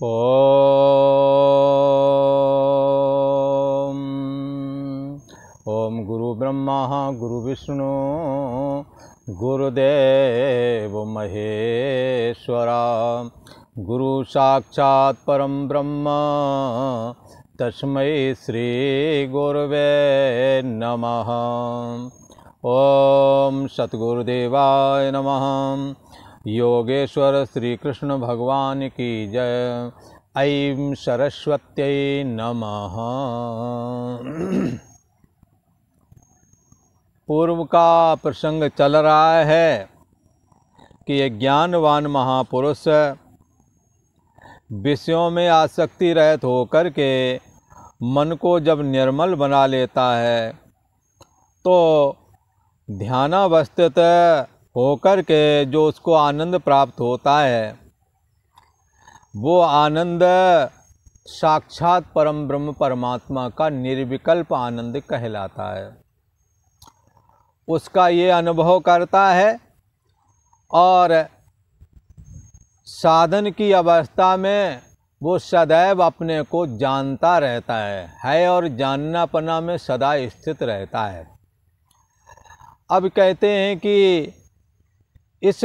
ओम ओम गुरु ब्रह्मा गुरु विष्णु गुरुदेव महेश्वरा गुरु साक्षात् परम ब्रह्म तस्मै श्री गुरवे नमः। ओम सतगुरुदेवाय नमः। योगेश्वर श्री कृष्ण भगवान की जय। ऐं सरस्वत्यै नमः। पूर्व का प्रसंग चल रहा है कि ये ज्ञानवान महापुरुष विषयों में आसक्ति रहित होकर के मन को जब निर्मल बना लेता है तो ध्यानावस्थित होकर के जो उसको आनंद प्राप्त होता है वो आनंद साक्षात परम ब्रह्म परमात्मा का निर्विकल्प आनंद कहलाता है। उसका ये अनुभव करता है और साधन की अवस्था में वो सदैव अपने को जानता रहता है और जाननापना में सदा स्थित रहता है। अब कहते हैं कि इस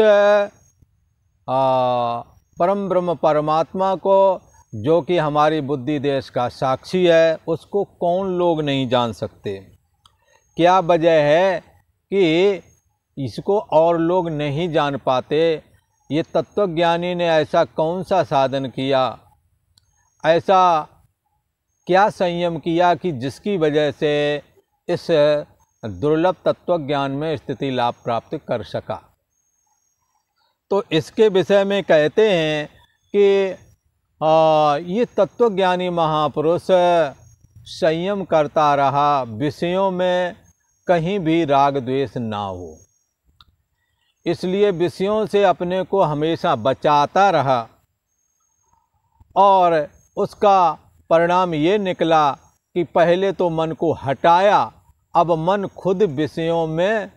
परम ब्रह्म परमात्मा को जो कि हमारी बुद्धि देश का साक्षी है उसको कौन लोग नहीं जान सकते। क्या वजह है कि इसको और लोग नहीं जान पाते? ये तत्वज्ञानी ने ऐसा कौन सा साधन किया, ऐसा क्या संयम किया कि जिसकी वजह से इस दुर्लभ तत्वज्ञान में स्थिति लाभ प्राप्त कर सका। तो इसके विषय में कहते हैं कि ये तत्वज्ञानी महापुरुष संयम करता रहा, विषयों में कहीं भी राग द्वेष ना हो, इसलिए विषयों से अपने को हमेशा बचाता रहा और उसका परिणाम ये निकला कि पहले तो मन को हटाया, अब मन खुद विषयों में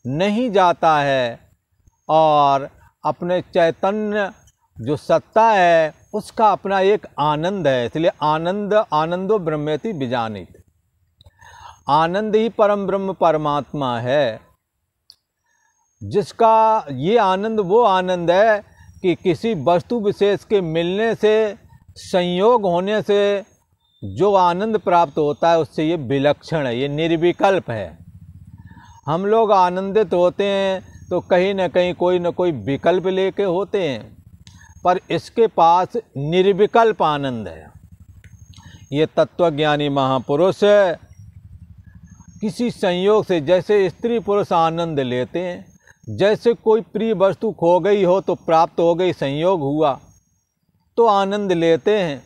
नहीं जाता है और अपने चैतन्य जो सत्ता है उसका अपना एक आनंद है। इसलिए आनंदो ब्रह्मेति बीजानित, आनंद ही परम ब्रह्म परमात्मा है, जिसका ये आनंद वो आनंद है कि किसी वस्तु विशेष के मिलने से, संयोग होने से जो आनंद प्राप्त होता है उससे ये विलक्षण है, ये निर्विकल्प है। हम लोग आनंदित होते हैं तो कहीं न कहीं कोई न कोई विकल्प लेके होते हैं, पर इसके पास निर्विकल्प आनंद है। ये तत्वज्ञानी महापुरुष किसी संयोग से, जैसे स्त्री पुरुष आनंद लेते हैं, जैसे कोई प्रिय वस्तु खो गई हो तो प्राप्त हो गई, संयोग हुआ तो आनंद लेते हैं,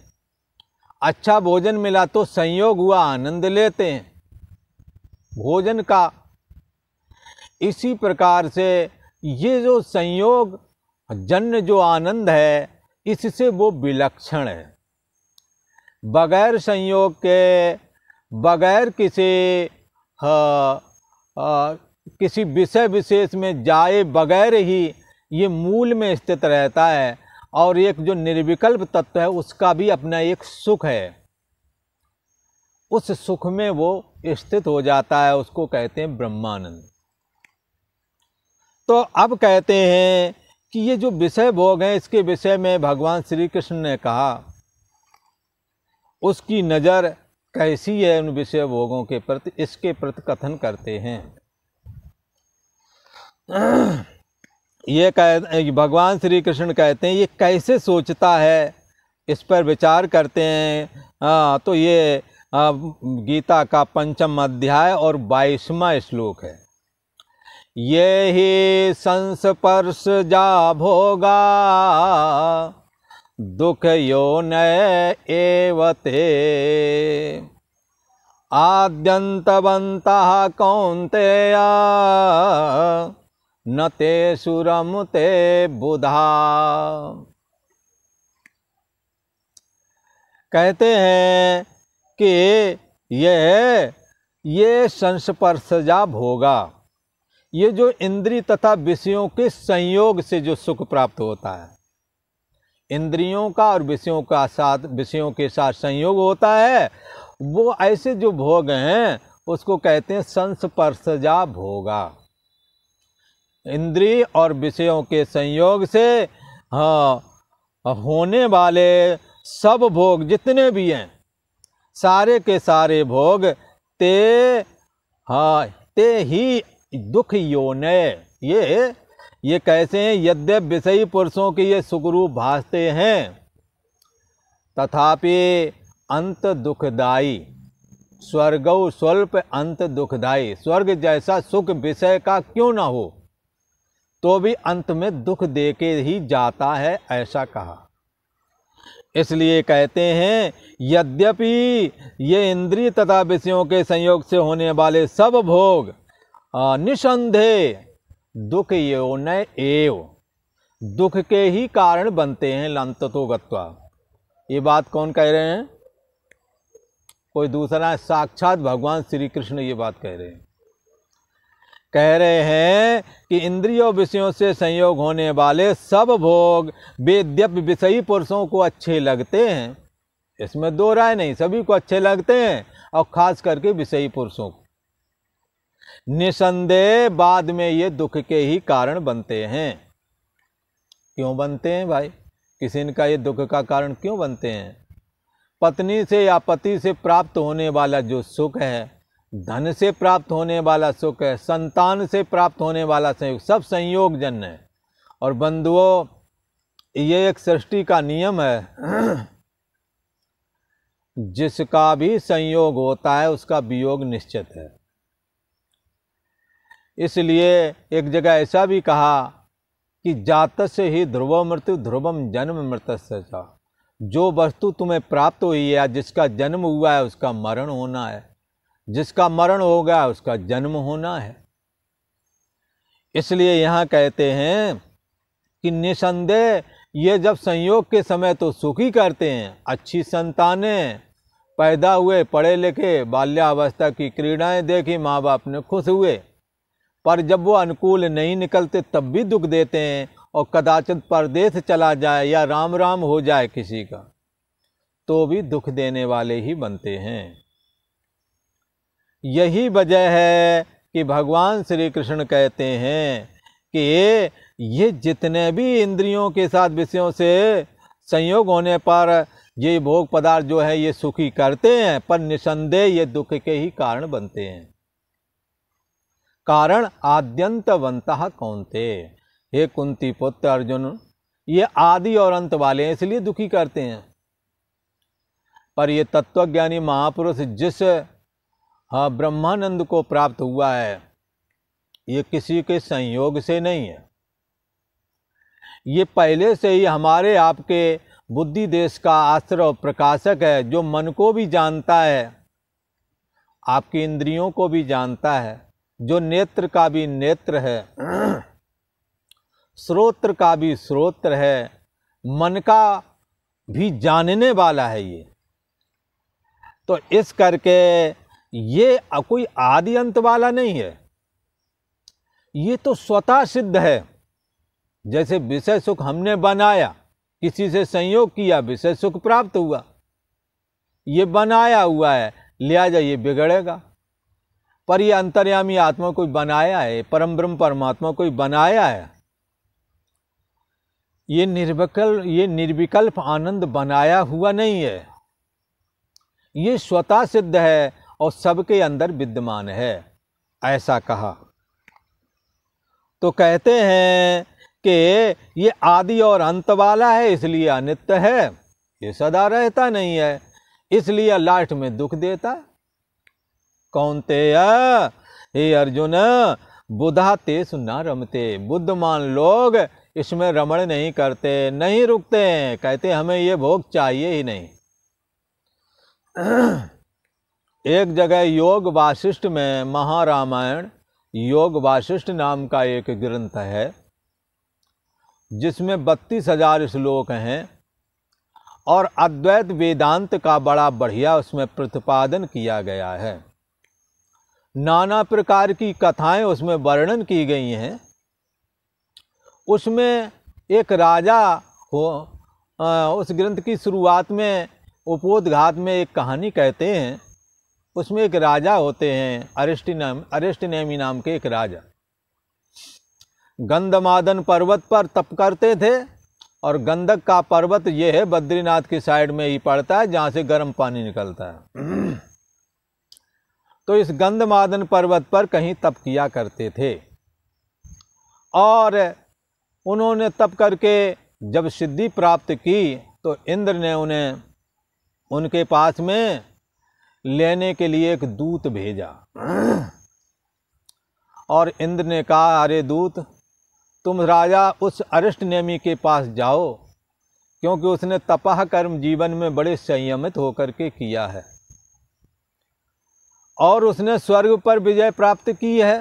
अच्छा भोजन मिला तो संयोग हुआ, आनंद लेते हैं भोजन का। इसी प्रकार से ये जो संयोग जन्य जो आनंद है इससे वो विलक्षण है। बगैर संयोग के, बगैर किसी विषय विशेष में जाए बगैर ही ये मूल में स्थित रहता है और एक जो निर्विकल्प तत्व है उसका भी अपना एक सुख है, उस सुख में वो स्थित हो जाता है, उसको कहते हैं ब्रह्मानंद। तो अब कहते हैं कि ये जो विषय भोग हैं इसके विषय में भगवान श्री कृष्ण ने कहा उसकी नज़र कैसी है उन विषय भोगों के प्रति, इसके प्रति कथन करते हैं। ये भगवान श्री कृष्ण कहते हैं ये कैसे सोचता है, इस पर विचार करते हैं। तो ये गीता का 5वां अध्याय और 22वां श्लोक है। ये ही संस्पर्श जा भोगा दुख योनय एवते आद्यन्तवन्तः कौन्तेय न ते सुरमते बुधा। कहते हैं कि ये संस्पर्शजा भोगा, ये जो इंद्रिय तथा विषयों के संयोग से जो सुख प्राप्त होता है इंद्रियों का और विषयों के साथ संयोग होता है, वो ऐसे जो भोग हैं उसको कहते हैं संस्पर्शजा भोगा। इंद्रिय और विषयों के संयोग से होने वाले सब भोग जितने भी हैं, सारे के सारे भोग ते ही दुख योनय। ये कैसे हैं? यद्यप विषयी पुरुषों के ये सुखरूप भासते हैं, तथापि अंत दुखदायी। स्वर्गौ स्वल्प अंत दुखदायी। स्वर्ग जैसा सुख विषय का क्यों ना हो, तो भी अंत में दुख दे के ही जाता है, ऐसा कहा। इसलिए कहते हैं यद्यपि ये इंद्रिय तथा विषयों के संयोग से होने वाले सब भोग निसंदेह दुख योनय एव, दुख के ही कारण बनते हैं। लंततो गत्वा। ये बात कौन कह रहे हैं? कोई दूसरा, साक्षात भगवान श्री कृष्ण ये बात कह रहे हैं। कह रहे हैं कि इंद्रियों विषयों से संयोग होने वाले सब भोग यद्यपि विषयी पुरुषों को अच्छे लगते हैं, इसमें दो राय नहीं, सभी को अच्छे लगते हैं, और खास करके विषयी पुरुषों को, निसंदेह बाद में ये दुख के ही कारण बनते हैं। क्यों बनते हैं भाई? किसी का ये दुख का कारण क्यों बनते हैं? पत्नी से या पति से प्राप्त होने वाला जो सुख है, धन से प्राप्त होने वाला सुख है, संतान से प्राप्त होने वाला संयोग, सब संयोग जन्य है। और बंधुओं, ये एक सृष्टि का नियम है, जिसका भी संयोग होता है उसका वियोग निश्चित है। इसलिए एक जगह ऐसा भी कहा कि जातस्य ही ध्रुव मृत्यु ध्रुवम जन्म मृतस्य च। जो वस्तु तुम्हें प्राप्त हुई है या जिसका जन्म हुआ है उसका मरण होना है, जिसका मरण हो गया उसका जन्म होना है। इसलिए यहाँ कहते हैं कि निसंदेह ये जब संयोग के समय तो सुखी करते हैं, अच्छी संतानें पैदा हुए, पढ़े लिखे, बाल्यावस्था की क्रीड़ाएं देखी, माँ बाप ने खुश हुए, पर जब वो अनुकूल नहीं निकलते तब भी दुख देते हैं, और कदाचित परदेश चला जाए या राम राम हो जाए किसी का, तो भी दुख देने वाले ही बनते हैं। यही वजह है कि भगवान श्री कृष्ण कहते हैं कि ये जितने भी इंद्रियों के साथ विषयों से संयोग होने पर ये भोग पदार्थ जो है ये सुखी करते हैं, पर निसंदेह ये दुख के ही कारण बनते हैं। कारण आद्यंतवंतः कौन्तेय। हे कुंती पुत्र अर्जुन, ये आदि और अंत वाले हैं, इसलिए दुखी करते हैं। पर ये तत्वज्ञानी महापुरुष जिस ब्रह्मानंद को प्राप्त हुआ है, ये किसी के संयोग से नहीं है, ये पहले से ही हमारे आपके बुद्धि देश का आश्रय और प्रकाशक है, जो मन को भी जानता है, आपकी इंद्रियों को भी जानता है, जो नेत्र का भी नेत्र है, श्रोत्र का भी श्रोत्र है, मन का भी जानने वाला है ये। तो इस करके ये कोई आदि अंत वाला नहीं है, ये तो स्वतः सिद्ध है। जैसे विषय सुख हमने बनाया, किसी से संयोग किया, विषय सुख प्राप्त हुआ, ये बनाया हुआ है, लिहाजा ये बिगड़ेगा। पर ये अंतर्यामी आत्मा कोई बनाया है, परम ब्रह्म परमात्मा कोई बनाया है, ये निर्विकल्प आनंद बनाया हुआ नहीं है, ये स्वतः सिद्ध है और सबके अंदर विद्यमान है, ऐसा कहा। तो कहते हैं कि ये आदि और अंत वाला है, इसलिए अनित्य है, ये सदा रहता नहीं है, इसलिए लास्ट में दुख देता है। कौन्तेय, हे अर्जुन, बुधा तेषु न रमते। बुद्धिमान लोग इसमें रमण नहीं करते, नहीं रुकते हैं, कहते हमें ये भोग चाहिए ही नहीं। एक जगह योग वासिष्ठ में, महारामायण योग वासिष्ठ नाम का एक ग्रंथ है, जिसमें 32,000 श्लोक हैं, और अद्वैत वेदांत का बड़ा बढ़िया उसमें प्रतिपादन किया गया है। नाना प्रकार की कथाएं उसमें वर्णन की गई हैं। उसमें एक राजा उस ग्रंथ की शुरुआत में उपोद्घात में एक कहानी कहते हैं। उसमें एक राजा होते हैं, अरिष्टनेमी नाम के एक राजा। गंधमादन पर्वत पर तप करते थे, और गंधक का पर्वत ये है बद्रीनाथ की साइड में ही पड़ता है, जहाँ से गर्म पानी निकलता है। तो इस गंधमादन पर्वत पर कहीं तप किया करते थे, और उन्होंने तप करके जब सिद्धि प्राप्त की तो इंद्र ने उन्हें उनके पास में लेने के लिए एक दूत भेजा। और इंद्र ने कहा, अरे दूत, तुम राजा उस अरिष्टनेमी के पास जाओ, क्योंकि उसने तपह कर्म जीवन में बड़े संयमित होकर के किया है, और उसने स्वर्ग पर विजय प्राप्त की है,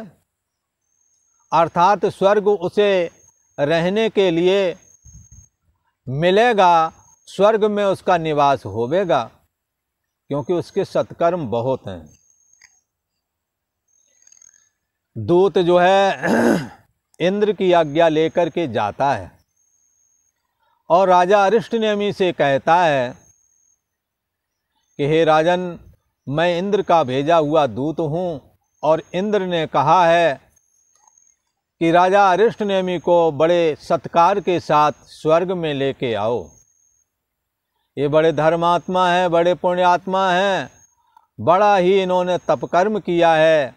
अर्थात स्वर्ग उसे रहने के लिए मिलेगा, स्वर्ग में उसका निवास होवेगा, क्योंकि उसके सत्कर्म बहुत हैं। दूत जो है इंद्र की आज्ञा लेकर के जाता है, और राजा अरिष्टनेमी से कहता है कि हे राजन, मैं इंद्र का भेजा हुआ दूत हूँ, और इंद्र ने कहा है कि राजा अरिष्टनेमी को बड़े सत्कार के साथ स्वर्ग में लेके आओ। ये बड़े धर्मात्मा हैं, बड़े पुण्यात्मा हैं, बड़ा ही इन्होंने तपकर्म किया है,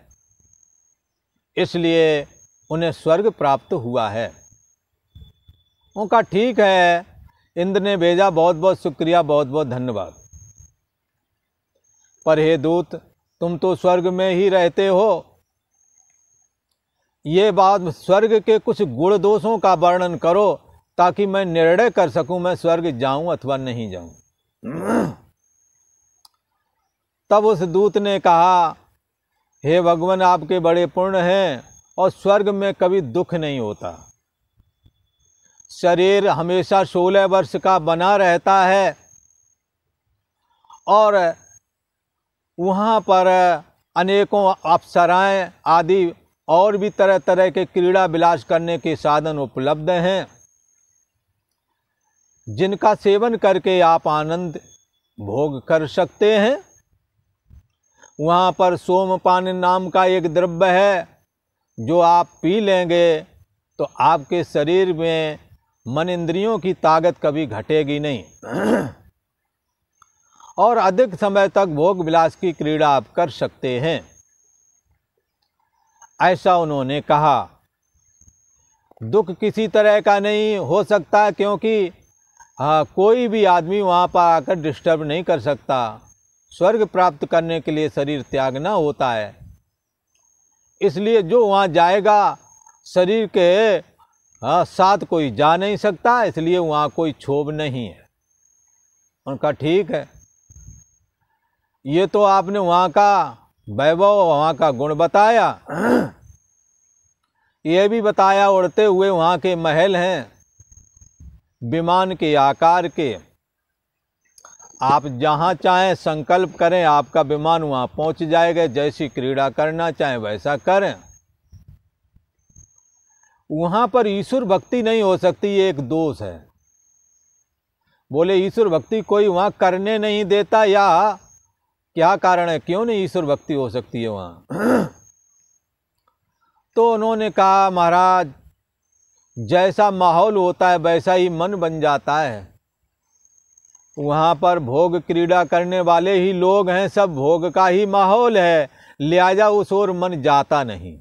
इसलिए उन्हें स्वर्ग प्राप्त हुआ है। उनका ठीक है, इंद्र ने भेजा, बहुत बहुत शुक्रिया, बहुत बहुत धन्यवाद। पर हे दूत, तुम तो स्वर्ग में ही रहते हो, ये बात स्वर्ग के कुछ गुण दोषों का वर्णन करो, ताकि मैं निर्णय कर सकूं मैं स्वर्ग जाऊं अथवा नहीं जाऊं। तब उस दूत ने कहा, हे भगवान, आपके बड़े पुण्य हैं, और स्वर्ग में कभी दुख नहीं होता। शरीर हमेशा 16 वर्ष का बना रहता है, और वहाँ पर अनेकों अप्सराएं आदि और भी तरह तरह के क्रीड़ा विलास करने के साधन उपलब्ध हैं, जिनका सेवन करके आप आनंद भोग कर सकते हैं। वहाँ पर सोमपान नाम का एक द्रव्य है, जो आप पी लेंगे तो आपके शरीर में मन इंद्रियों की ताकत कभी घटेगी नहीं, और अधिक समय तक भोग विलास की क्रीड़ा आप कर सकते हैं। ऐसा उन्होंने कहा। दुख किसी तरह का नहीं हो सकता, क्योंकि कोई भी आदमी वहाँ पर आकर डिस्टर्ब नहीं कर सकता। स्वर्ग प्राप्त करने के लिए शरीर त्यागना होता है, इसलिए जो वहाँ जाएगा शरीर के साथ कोई जा नहीं सकता, इसलिए वहाँ कोई क्षोभ नहीं है। उनका ठीक है, ये तो आपने वहाँ का वैभव, वहाँ का गुण बताया, ये भी बताया उड़ते हुए वहाँ के महल हैं विमान के आकार के। आप जहाँ चाहें संकल्प करें, आपका विमान वहाँ पहुँच जाएगा। जैसी क्रीड़ा करना चाहें वैसा करें। वहाँ पर ईश्वर भक्ति नहीं हो सकती, ये एक दोष है। बोले ईश्वर भक्ति कोई वहाँ करने नहीं देता, या क्या कारण है, क्यों नहीं ईश्वर भक्ति हो सकती है वहाँ? तो उन्होंने कहा, महाराज, जैसा माहौल होता है वैसा ही मन बन जाता है। वहाँ पर भोग क्रीड़ा करने वाले ही लोग हैं, सब भोग का ही माहौल है, लिहाजा उस ओर मन जाता नहीं।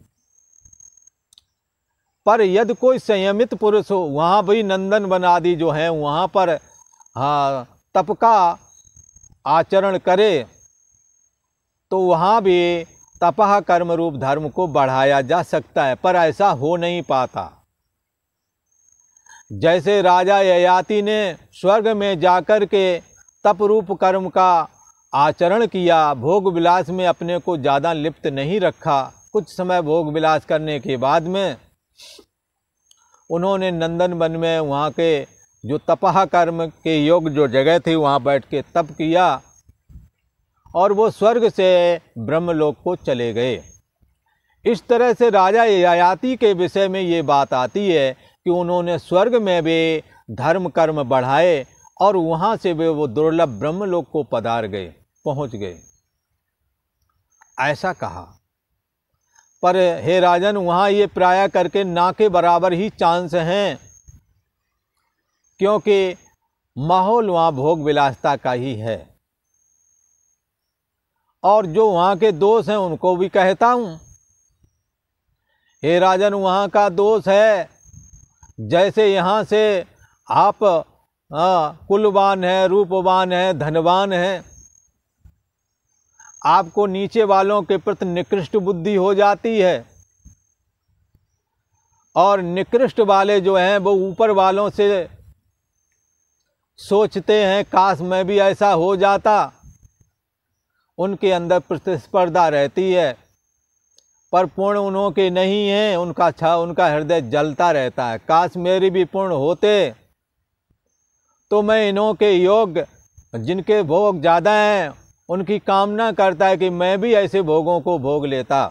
पर यदि कोई संयमित पुरुष हो, वहाँ भी नंदन वन आदि जो हैं वहाँ पर तप का आचरण करे, तो वहाँ भी तपह कर्म रूप धर्म को बढ़ाया जा सकता है, पर ऐसा हो नहीं पाता। जैसे राजा ययाति ने स्वर्ग में जाकर के तप रूप कर्म का आचरण किया, भोग विलास में अपने को ज़्यादा लिप्त नहीं रखा। कुछ समय भोग विलास करने के बाद में उन्होंने नंदन वन में वहाँ के जो तपह कर्म के योग जो जगह थी वहाँ बैठ के तप किया, और वो स्वर्ग से ब्रह्मलोक को चले गए। इस तरह से राजा ययाति के विषय में ये बात आती है कि उन्होंने स्वर्ग में भी धर्म कर्म बढ़ाए और वहाँ से वे वो दुर्लभ ब्रह्मलोक को पधार गए, पहुँच गए। ऐसा कहा। पर हे राजन, वहाँ ये प्राय करके ना के बराबर ही चांस हैं, क्योंकि माहौल वहाँ भोग विलासता का ही है। और जो वहाँ के दोष हैं उनको भी कहता हूँ। हे राजन, वहाँ का दोष है, जैसे यहाँ से आप कुलवान है, रूपवान है, धनवान है, आपको नीचे वालों के प्रति निकृष्ट बुद्धि हो जाती है, और निकृष्ट वाले जो हैं वो ऊपर वालों से सोचते हैं काश मैं भी ऐसा हो जाता। उनके अंदर प्रतिस्पर्धा रहती है, पर पूर्ण उन्होंने नहीं है। उनका हृदय जलता रहता है, काश मेरे भी पूर्ण होते तो मैं इन्हों के योग, जिनके भोग ज़्यादा हैं, उनकी कामना करता है कि मैं भी ऐसे भोगों को भोग लेता,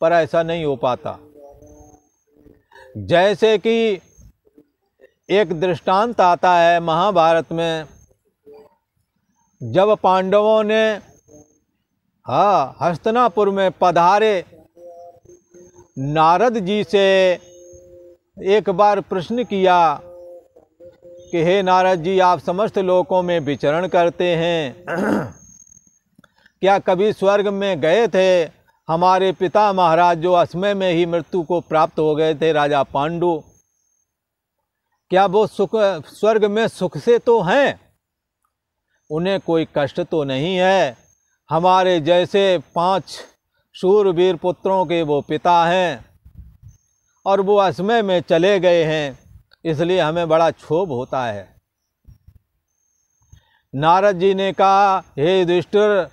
पर ऐसा नहीं हो पाता। जैसे कि एक दृष्टांत आता है महाभारत में, जब पांडवों ने हस्तिनापुर में पधारे, नारद जी से एक बार प्रश्न किया कि हे नारद जी, आप समस्त लोकों में विचरण करते हैं, क्या कभी स्वर्ग में गए थे? हमारे पिता महाराज जो असमय में ही मृत्यु को प्राप्त हो गए थे, राजा पांडु, क्या वो स्वर्ग में सुख से तो हैं? उन्हें कोई कष्ट तो नहीं है? हमारे जैसे 5 शूरवीर पुत्रों के वो पिता हैं और वो असमय में चले गए हैं, इसलिए हमें बड़ा क्षोभ होता है। नारद जी ने कहा, हे युधिष्ठिर,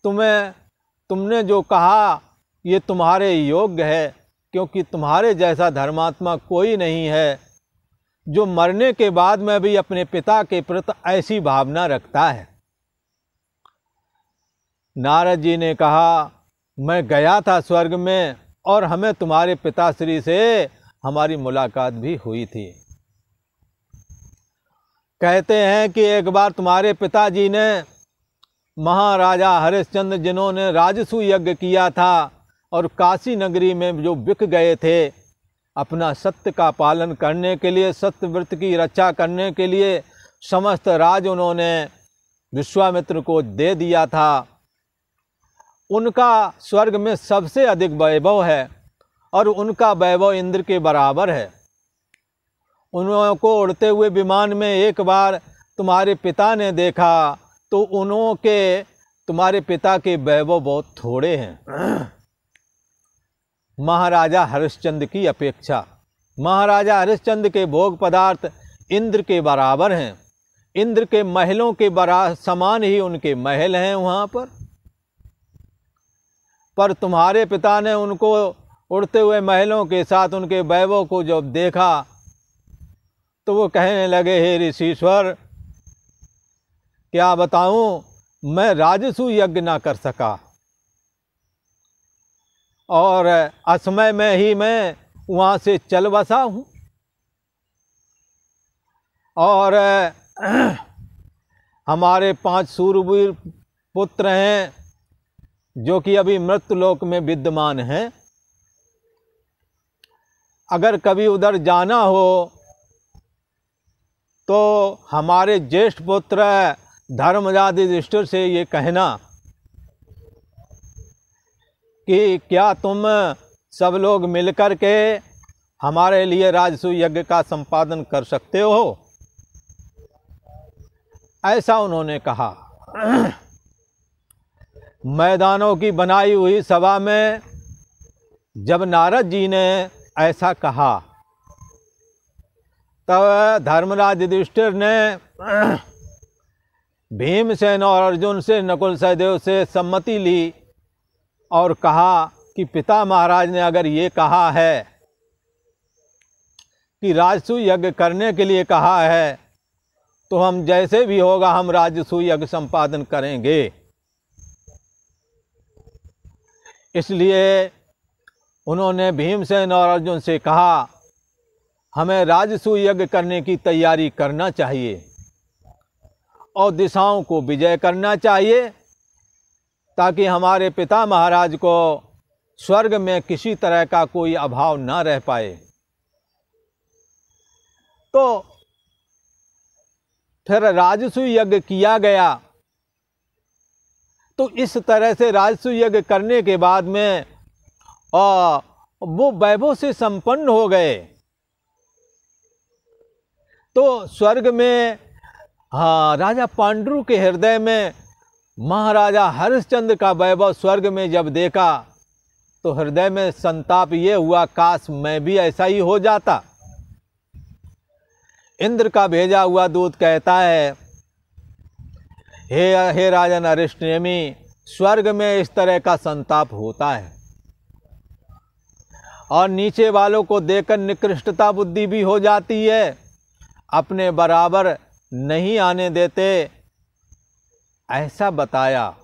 तुमने जो कहा ये तुम्हारे योग्य है, क्योंकि तुम्हारे जैसा धर्मात्मा कोई नहीं है जो मरने के बाद में भी अपने पिता के प्रति ऐसी भावना रखता है। नारद जी ने कहा, मैं गया था स्वर्ग में और हमें तुम्हारे पिताश्री से हमारी मुलाकात भी हुई थी। कहते हैं कि एक बार तुम्हारे पिताजी ने महाराजा हरिश्चंद्र, जिन्होंने राजसू यज्ञ किया था और काशी नगरी में जो बिक गए थे, अपना सत्य का पालन करने के लिए, सत्यव्रत की रक्षा करने के लिए समस्त राज उन्होंने विश्वामित्र को दे दिया था। उनका स्वर्ग में सबसे अधिक वैभव है और उनका वैभव इंद्र के बराबर है। उनको उड़ते हुए विमान में एक बार तुम्हारे पिता ने देखा तो तुम्हारे पिता के वैभव बहुत थोड़े हैं। महाराजा हरिश्चंद्र की अपेक्षा महाराजा हरिश्चंद्र के भोग पदार्थ इंद्र के बराबर हैं। इंद्र के महलों के समान ही उनके महल हैं वहाँ पर तुम्हारे पिता ने उनको उड़ते हुए महलों के साथ उनके वैभव को जब देखा तो वो कहने लगे, हे ऋषीश्वर, क्या बताऊं, मैं राजसू यज्ञ ना कर सका और असमय में ही मैं वहाँ से चल बसा हूँ, और हमारे 5 शूरवीर पुत्र हैं जो कि अभी मृत्युलोक में विद्यमान हैं। अगर कभी उधर जाना हो तो हमारे ज्येष्ठ पुत्र धर्मराज युधिष्ठिर से ये कहना कि क्या तुम सब लोग मिलकर के हमारे लिए राजसूय यज्ञ का संपादन कर सकते हो? ऐसा उन्होंने कहा। मैदानों की बनाई हुई सभा में जब नारद जी ने ऐसा कहा तब धर्मराज युधिष्ठिर ने भीमसेन और अर्जुन से, नकुल सहदेव से सम्मति ली और कहा कि पिता महाराज ने अगर ये कहा है कि राजसूय यज्ञ करने के लिए कहा है तो हम जैसे भी होगा हम राजसूय यज्ञ संपादन करेंगे। इसलिए उन्होंने भीमसेन और अर्जुन से कहा, हमें राजसूय यज्ञ करने की तैयारी करना चाहिए और दिशाओं को विजय करना चाहिए, ताकि हमारे पिता महाराज को स्वर्ग में किसी तरह का कोई अभाव न रह पाए। तो फिर राजसूय यज्ञ किया गया। तो इस तरह से राजसूय यज्ञ करने के बाद में वो वैभव से संपन्न हो गए। तो स्वर्ग में राजा पांडु के हृदय में महाराजा हरिश्चंद्र का वैभव स्वर्ग में जब देखा तो हृदय में संताप ये हुआ, काश मैं भी ऐसा ही हो जाता। इंद्र का भेजा हुआ दूत कहता है, हे राजन अरिष्टनेमी, स्वर्ग में इस तरह का संताप होता है और नीचे वालों को देखकर निकृष्टता बुद्धि भी हो जाती है, अपने बराबर नहीं आने देते, ऐसा बताया।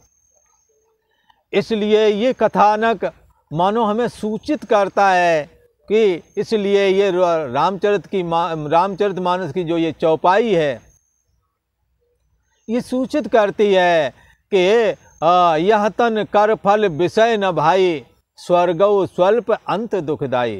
इसलिए ये कथानक मानो हमें सूचित करता है कि इसलिए ये रामचरितमानस की जो ये चौपाई है, ये सूचित करती है कि यह तन कर फल विषय न भाई, स्वर्गौ स्वल्प अंत दुखदाई।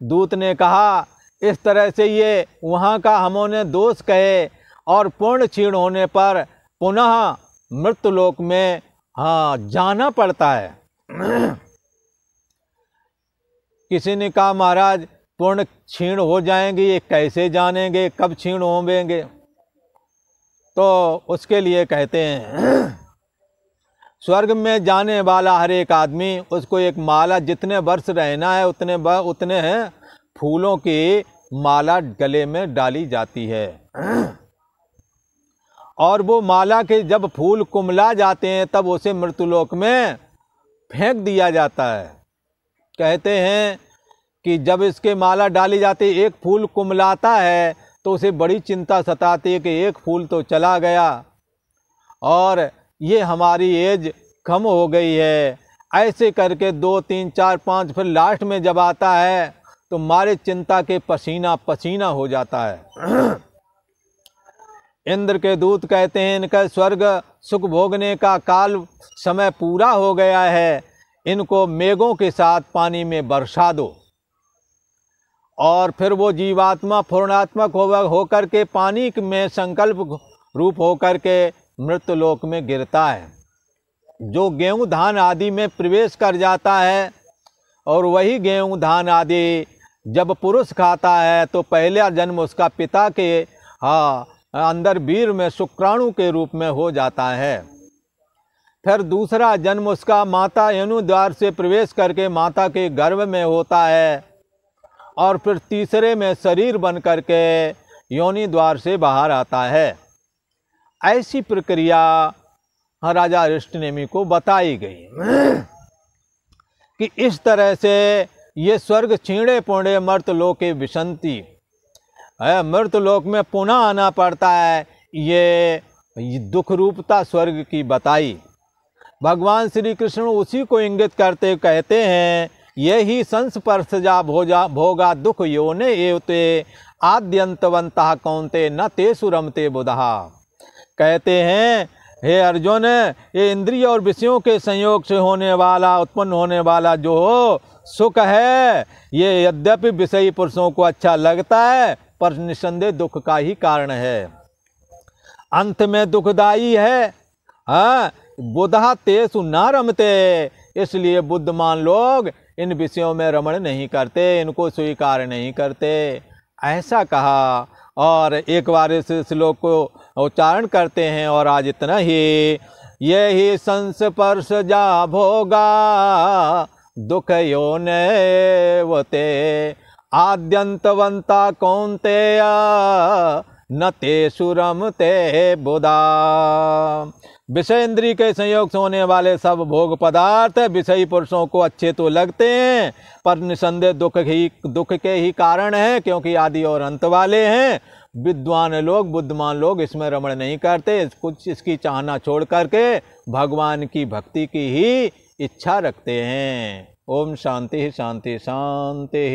दूत ने कहा, इस तरह से ये वहाँ का हमने दोष कहे और पूर्ण क्षीण होने पर पुनः मृत्युलोक में जाना पड़ता है। किसी ने कहा, महाराज पूर्ण क्षीण हो जाएंगे, ये कैसे जानेंगे कब क्षीण होंगे? तो उसके लिए कहते हैं, स्वर्ग में जाने वाला हर एक आदमी, उसको एक माला, जितने वर्ष रहना है उतने हैं फूलों की माला गले में डाली जाती है और वो माला के जब फूल कुमला जाते हैं तब उसे मृत्युलोक में फेंक दिया जाता है। कहते हैं कि जब इसके माला डाली जाती है, एक फूल कुमलाता है तो उसे बड़ी चिंता सताती है कि एक फूल तो चला गया और ये हमारी एज कम हो गई है। ऐसे करके 2, 3, 4, 5 फिर लास्ट में जब आता है तो मारे चिंता के पसीना पसीना हो जाता है। इंद्र के दूत कहते हैं, इनका स्वर्ग सुख भोगने का काल समय पूरा हो गया है, इनको मेघों के साथ पानी में बरसा दो। और फिर वो जीवात्मा पूर्णात्मक होकर के पानी में संकल्प रूप होकर के मृत्युलोक में गिरता है, जो गेहूं धान आदि में प्रवेश कर जाता है। और वही गेहूं धान आदि जब पुरुष खाता है तो पहला जन्म उसका पिता के अंदर वीर में शुक्राणु के रूप में हो जाता है। फिर दूसरा जन्म उसका माता योनि द्वार से प्रवेश करके माता के गर्भ में होता है और फिर तीसरे में शरीर बन करके योनि द्वार से बाहर आता है। ऐसी प्रक्रिया राजा अरिष्टनेमी को बताई गई कि इस तरह से ये स्वर्ग छीणे पुणे मर्तलोके विशंति, मृतलोक में पुनः आना पड़ता है, ये दुख रूपता स्वर्ग की बताई। भगवान श्री कृष्ण उसी को इंगित करते कहते हैं, यही संस्पर्शजा भोगा दुख योने एवते आद्यंतवंतः कौन्ते न तेषु रमते बुधः। कहते हैं, हे अर्जुन, ये इंद्रिय और विषयों के संयोग से होने वाला उत्पन्न होने वाला जो हो सुख है, ये यद्यपि विषयी पुरुषों को अच्छा लगता है पर निसंदेह दुख का ही कारण है, अंत में दुखदायी है। बुधा तेसु न रमते, इसलिए बुद्धिमान लोग इन विषयों में रमण नहीं करते, इनको स्वीकार नहीं करते, ऐसा कहा। और एक बार इस श्लोक को उच्चारण करते हैं और आज इतना ही। ये ही संस्पर्शजा भोगा दुख योनेवते आद्यंतवंता कौन्तेय न तेषु रमते बुधा। विषय इंद्रिय के संयोग से होने वाले सब भोग पदार्थ विषयी पुरुषों को अच्छे तो लगते हैं पर निसंदेह दुख के ही कारण है, क्योंकि आदि और अंत वाले हैं। विद्वान लोग बुद्धिमान लोग इसमें रमण नहीं करते, कुछ इसकी चाहना छोड़ करके भगवान की भक्ति की ही इच्छा रखते हैं। ओम शांति शांति शांति।